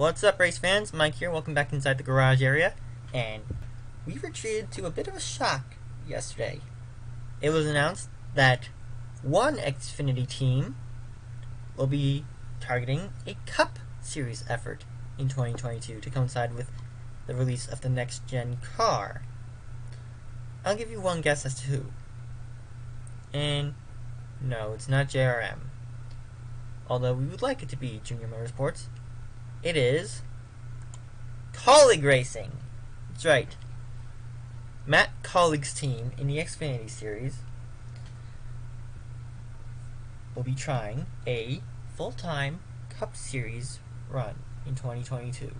What's up, race fans? Mike here. Welcome back inside the garage area. And we were treated to a bit of a shock yesterday. It was announced that one Xfinity team will be targeting a Cup Series effort in 2022 to coincide with the release of the next-gen car. I'll give you one guess as to who. And no, it's not JRM. Although we would like it to be Junior Motorsports. It is Kaulig Racing. That's right. Matt Kaulig's team in the Xfinity Series will be trying a full-time Cup Series run in 2022.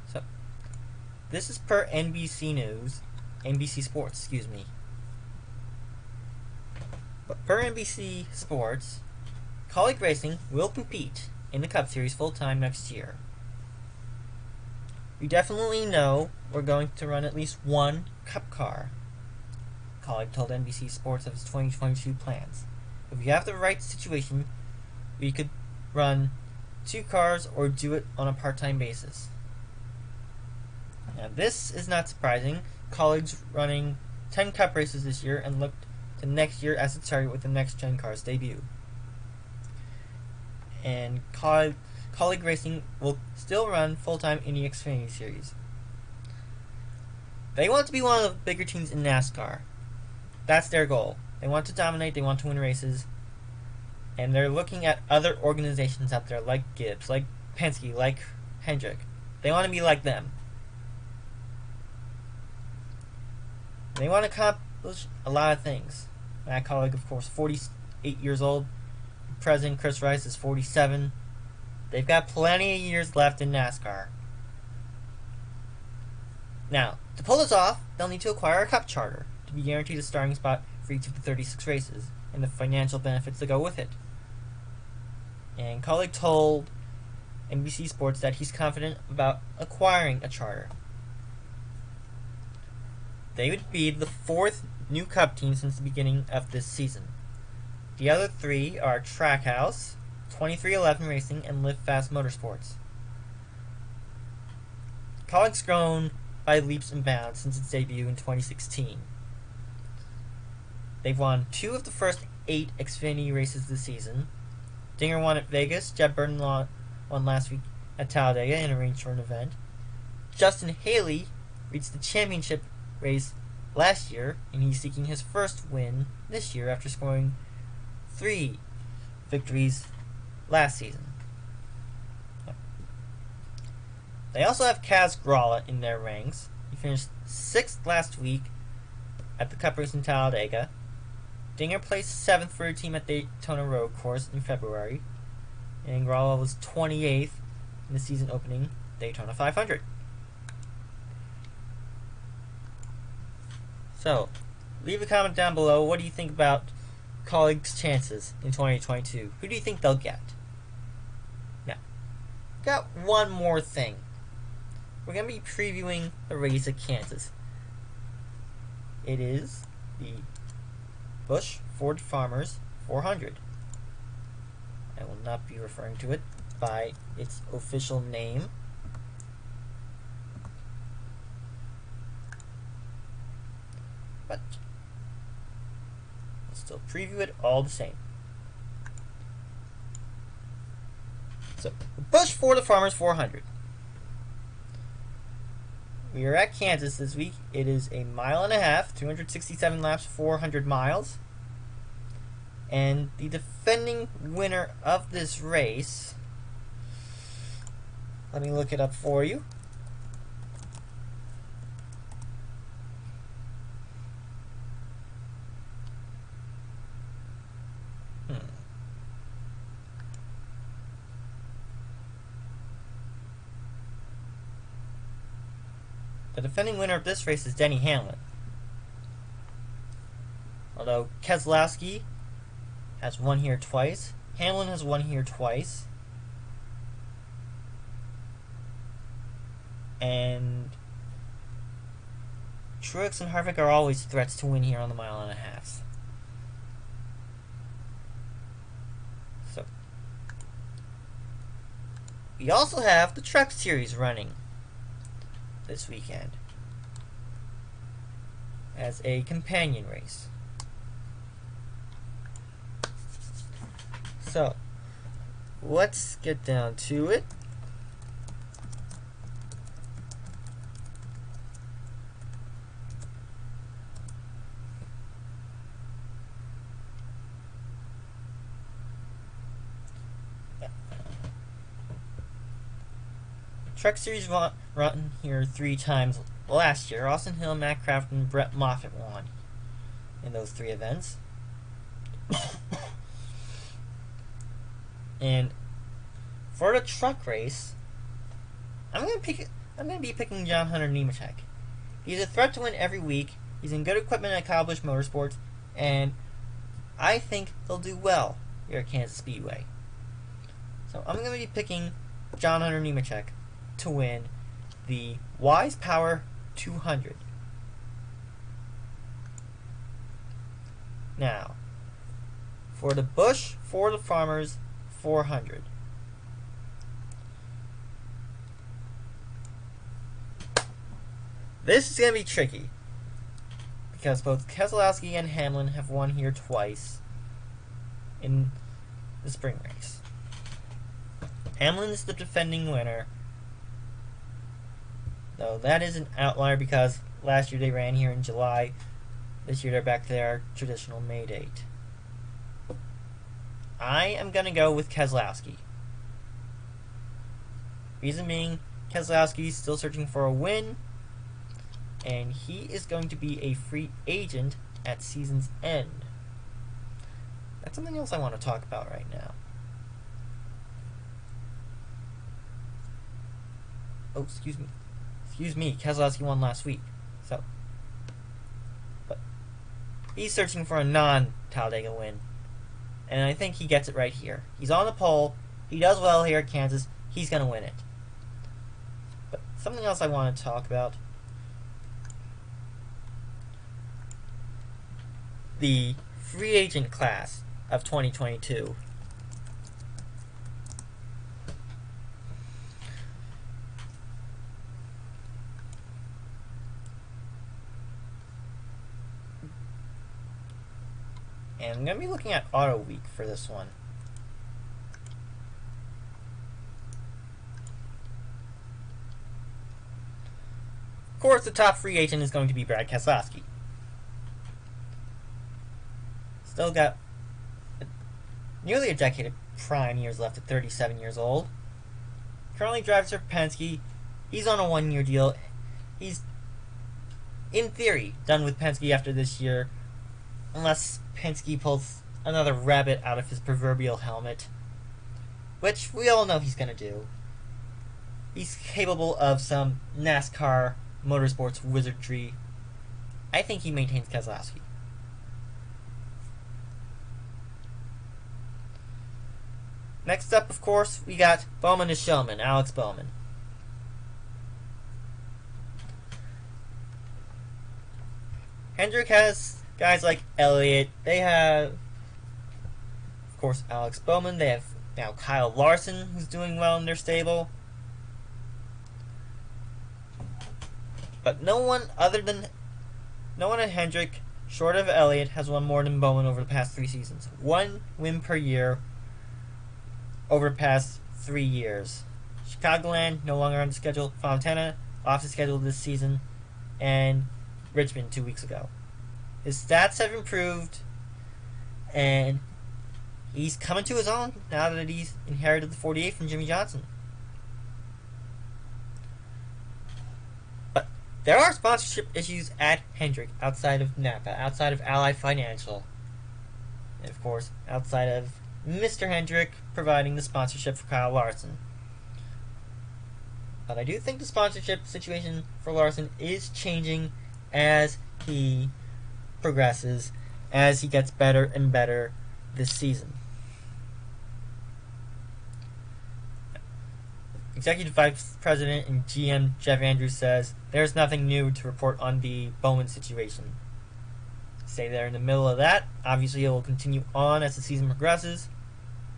So, this is per NBC Sports, excuse me. But per NBC Sports, Kaulig Racing will compete in the Cup Series full-time next year. We definitely know we're going to run at least one Cup car. Kaulig told NBC Sports of his 2022 plans. If we have the right situation, we could run 2 cars or do it on a part-time basis. Now this is not surprising. Kaulig's running 10 Cup races this year and looked to next year as its target with the next-gen car's debut. And Kaulig Racing will still run full-time in the Xfinity Series. They want to be one of the bigger teams in NASCAR. That's their goal. They want to dominate, they want to win races, and they're looking at other organizations out there like Gibbs, like Penske, like Hendrick. They want to be like them. They want to accomplish a lot of things. Matt Kaulig, of course, 48 years old. President Chris Rice is 47. They've got plenty of years left in NASCAR. Now, to pull this off, they'll need to acquire a Cup charter to be guaranteed a starting spot for each of the 36 races and the financial benefits that go with it. And Kaulig told NBC Sports that he's confident about acquiring a charter. They would be the 4th new Cup team since the beginning of this season. The other 3 are Trackhouse, 2311 Racing, and Live Fast Motorsports. Kaulig's grown by leaps and bounds since its debut in 2016. They've won 2 of the first 8 Xfinity races this season. Dinger won at Vegas, Jeb Burton won last week at Talladega in a rain-shortened event. Justin Haley reached the championship race last year, and he's seeking his first win this year after scoring 3 victories last season. They also have Kaz Gralla in their ranks. He finished 6th last week at the Cup race in Talladega. Dinger placed 7th for a team at Daytona Road Course in February. And Gralla was 28th in the season opening Daytona 500. So, leave a comment down below. What do you think about Kaulig's chances in 2022? Who do you think they'll get? Now, got one more thing. We're going to be previewing the race at Kansas. It is the Busch Ford Farmers 400. I will not be referring to it by its official name. But we'll still preview it all the same. So, the Busch Ford Farmers 400. We are at Kansas this week. It is a 1.5 miles, 267 laps, 400 miles. And the defending winner of this race, let me look it up for you. The defending winner of this race is Denny Hamlin. Although Keselowski has won here twice, Hamlin has won here twice. And Truex and Harvick are always threats to win here on the 1.5 miles. So, we also have the Truck Series running this weekend as a companion race. So, let's get down to it. Truck Series run here 3 times last year. Austin Hill, Matt Kraft, and Brett Moffitt won in those 3 events. And for the truck race, I'm gonna be picking John Hunter Nemechek. He's a threat to win every week. He's in good equipment at Kaulig Motorsports, and I think he'll do well here at Kansas Speedway. So I'm gonna be picking John Hunter Nemechek to win the Wise Power 200. Now, for the Busch, for the Farmers 400. This is going to be tricky because both Keselowski and Hamlin have won here twice in the spring race. Hamlin is the defending winner, though that is an outlier because last year they ran here in July. This year they're back to their traditional May date. I am going to go with Keselowski. Reason being, Keselowski is still searching for a win, and he is going to be a free agent at season's end. That's something else I want to talk about right now. Oh, excuse me. Excuse me, Keselowski won last week. So, but he's searching for a non-Talladega win. And I think he gets it right here. He's on the pole. He does well here at Kansas. He's going to win it. But something else I want to talk about. The free agent class of 2022. And I'm going to be looking at Auto Week for this one. Of course, the top free agent is going to be Brad Keselowski. Still got nearly a decade of prime years left at 37 years old. Currently drives for Penske. He's on a 1-year deal. He's, in theory, done with Penske after this year, unless Penske pulls another rabbit out of his proverbial helmet, which we all know he's going to do. He's capable of some NASCAR motorsports wizardry. I think he maintains Keselowski. Next up, of course, we got Bowman to Showman, Alex Bowman. Hendrick has guys like Elliott. They have, of course, Alex Bowman. They have now Kyle Larson, who's doing well in their stable. But no one at Hendrick, short of Elliott, has won more than Bowman over the past 3 seasons. 1 win per year over the past 3 years. Chicagoland, no longer on the schedule. Fontana, off the schedule this season. And Richmond 2 weeks ago. His stats have improved, and he's coming to his own now that he's inherited the 48 from Jimmy Johnson. But there are sponsorship issues at Hendrick outside of Napa, outside of Ally Financial, and of course outside of Mr. Hendrick providing the sponsorship for Kyle Larson. But I do think the sponsorship situation for Larson is changing as he progresses, as he gets better and better this season. Executive Vice President and GM Jeff Andrews says there's nothing new to report on the Bowman situation. Stay there in the middle of that. Obviously, it will continue on as the season progresses,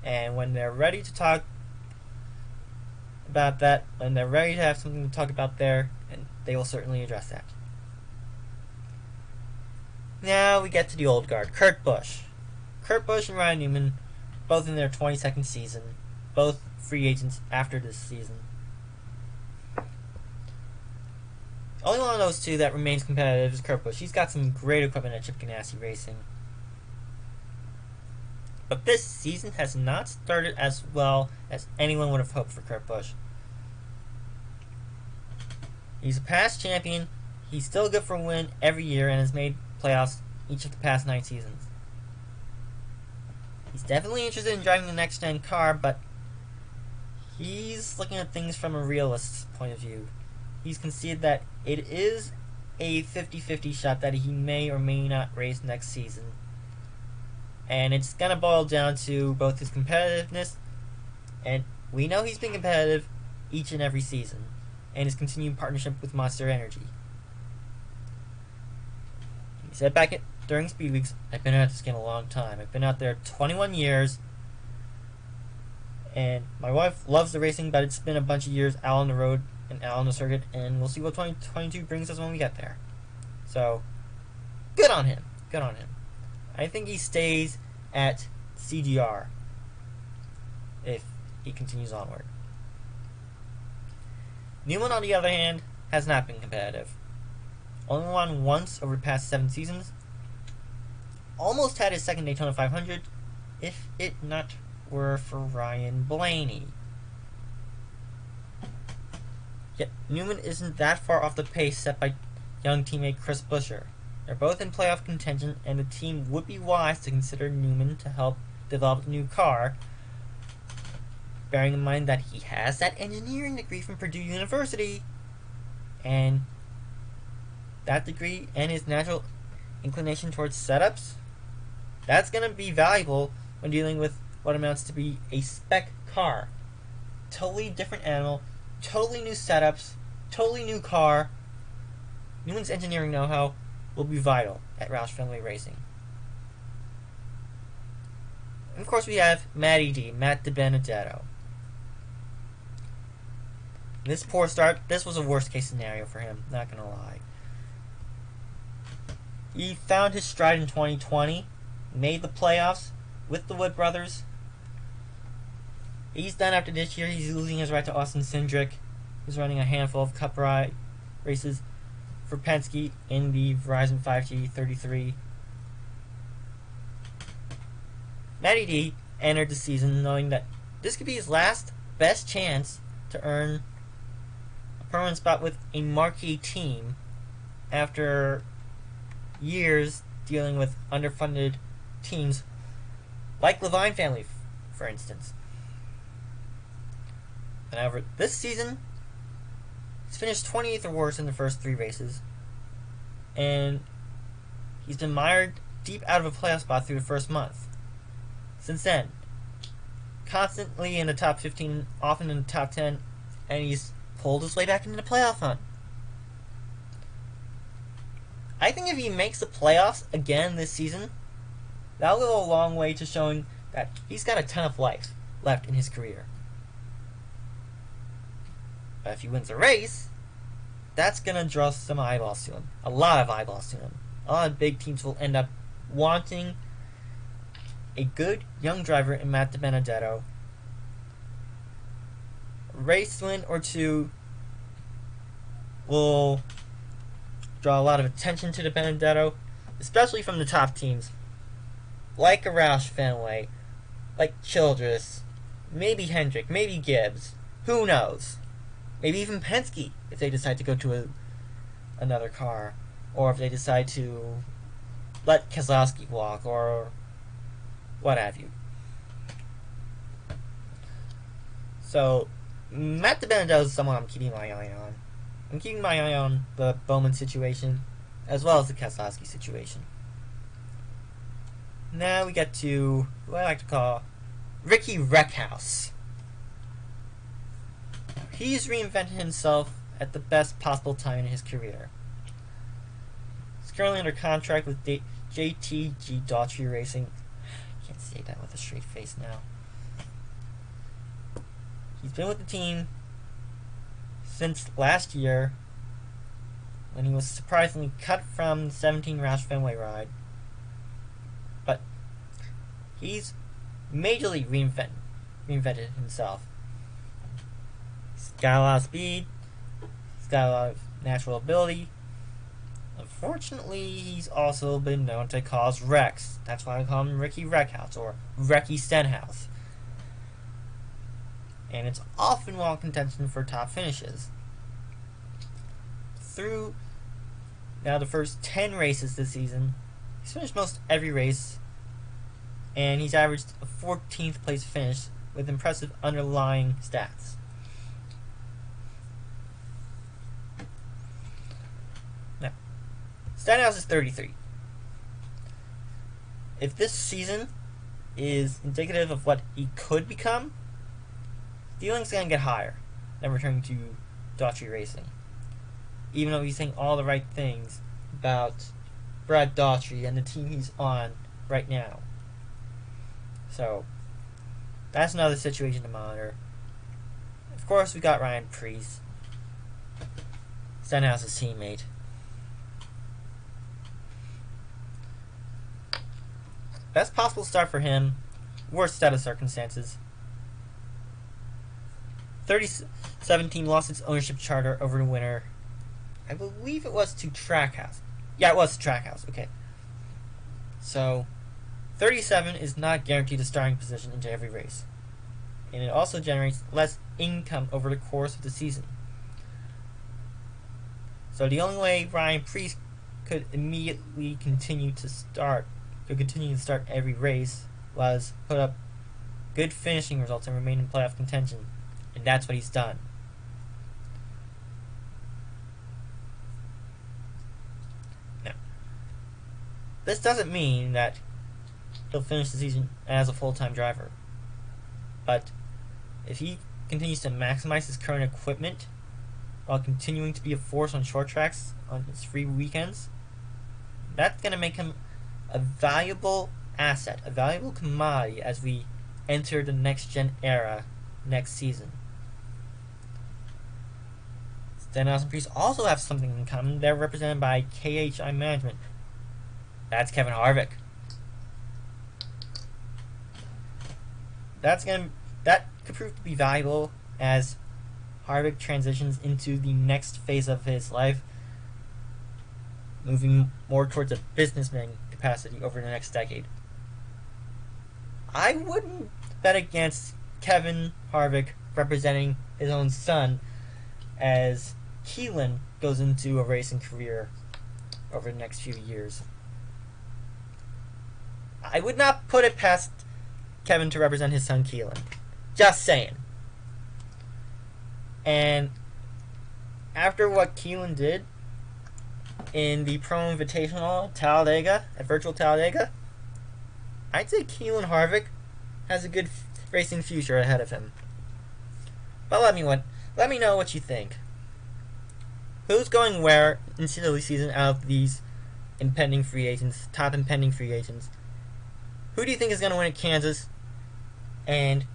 and when they're ready to talk about that when they're ready to have something to talk about there, and they will certainly address that. Now we get to the old guard, Kurt Busch. Kurt Busch and Ryan Newman, both in their 22nd season, both free agents after this season. The only one of those two that remains competitive is Kurt Busch. He's got some great equipment at Chip Ganassi Racing. But this season has not started as well as anyone would have hoped for Kurt Busch. He's a past champion. He's still good for a win every year and has made playoffs each of the past 9 seasons. He's definitely interested in driving the next-gen car, but he's looking at things from a realist's point of view. He's conceded that it is a 50-50 shot that he may or may not race next season. And it's going to boil down to both his competitiveness, and we know he's been competitive each and every season, and his continued partnership with Monster Energy. He said back during Speed Weeks, I've been at this game a long time. I've been out there 21 years, and my wife loves the racing, but it's been a bunch of years out on the road and out on the circuit, and we'll see what 2022 brings us when we get there. So, good on him. Good on him. I think he stays at CGR if he continues onward. Newman, on the other hand, has not been competitive. Only won once over the past 7 seasons. Almost had his second Daytona 500 if it not were for Ryan Blaney. Yet Newman isn't that far off the pace set by young teammate Chris Buescher. They're both in playoff contention, and the team would be wise to consider Newman to help develop a new car, bearing in mind that he has that engineering degree from Purdue University, and that degree and his natural inclination towards setups, that's going to be valuable when dealing with what amounts to be a spec car. Totally different animal, totally new setups, totally new car. Newman's engineering know-how will be vital at Roush Fenway Racing. And of course we have Matty D, Matt DiBenedetto. This poor start, this was a worst case scenario for him, not gonna lie. He found his stride in 2020, made the playoffs with the Wood brothers. He's done after this year. He's losing his right to Austin Cindric, who's running a handful of Cup races for Penske in the Verizon 5G33. Matty D entered the season knowing that this could be his last best chance to earn a permanent spot with a marquee team after years dealing with underfunded teams like Levine family, for instance. However, this season, he's finished 28th or worse in the first 3 races, and he's been mired deep out of a playoff spot through the first month. Since then, constantly in the top 15, often in the top 10, and he's pulled his way back into the playoff hunt. I think if he makes the playoffs again this season, that'll go a long way to showing that he's got a ton of life left in his career. But if he wins a race, that's going to draw some eyeballs to him. A lot of eyeballs to him. A lot of big teams will end up wanting a good young driver in Matt DiBenedetto. A race win or 2 will draw a lot of attention to DiBenedetto, especially from the top teams, like a Roush Fenway, like Childress, maybe Hendrick, maybe Gibbs, who knows? Maybe even Penske, if they decide to go to another car, or if they decide to let Keselowski walk, or what have you. So, Matt DiBenedetto is someone I'm keeping my eye on. I'm keeping my eye on the Bowman situation, as well as the Keselowski situation. Now we get to who I like to call Ricky Wreckhouse. He's reinvented himself at the best possible time in his career. He's currently under contract with JTG Daughtry Racing. I can't say that with a straight face now. He's been with the team since last year, when he was surprisingly cut from the 17 Roush Fenway ride. But he's majorly reinvented himself. He's got a lot of speed, he's got a lot of natural ability. Unfortunately, he's also been known to cause wrecks. That's why I call him Ricky Wreckhouse, or Wrecky Stenhouse. And it's often while contention for top finishes. Through now the first 10 races this season, he's finished most every race, and he's averaged a 14th place finish with impressive underlying stats. Now, Stenhouse is 33. If this season is indicative of what he could become, the ceiling's going to get higher than returning to Daughtry Racing. Even though he's saying all the right things about Brad Daughtry and the team he's on right now. So, that's another situation to monitor. Of course, we got Ryan Preece, Stenhouse's teammate. Best possible start for him, worst set of circumstances. 2017 lost its ownership charter over the winter. I believe it was to Trackhouse. Yeah, it was to Trackhouse. Okay. So, 37 is not guaranteed a starting position into every race. And it also generates less income over the course of the season. So the only way Ryan Preece could continue to start every race was put up good finishing results and remain in playoff contention. And that's what he's done. Now, this doesn't mean that he'll finish the season as a full-time driver. But if he continues to maximize his current equipment while continuing to be a force on short tracks on his free weekends, that's going to make him a valuable asset, a valuable commodity as we enter the next-gen era next season. Stenhouse and Preece also have something in common. They're represented by KHI Management. That's Kevin Harvick. That could prove to be valuable as Harvick transitions into the next phase of his life, moving more towards a businessman capacity over the next decade. I wouldn't bet against Kevin Harvick representing his own son as Keelan goes into a racing career over the next few years. I would not put it past Kevin to represent his son Keelan. Just saying. And after what Keelan did in the Pro Invitational Talladega, at Virtual Talladega, I'd say Keelan Harvick has a good racing future ahead of him. But let me know what you think. Who's going where in silly season out of these impending free agents, top impending free agents? Who do you think is going to win at Kansas? And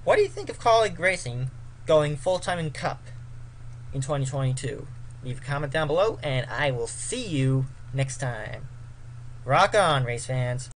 what do you think of Kaulig Racing going full-time in Cup in 2022? Leave a comment down below, and I will see you next time. Rock on, race fans.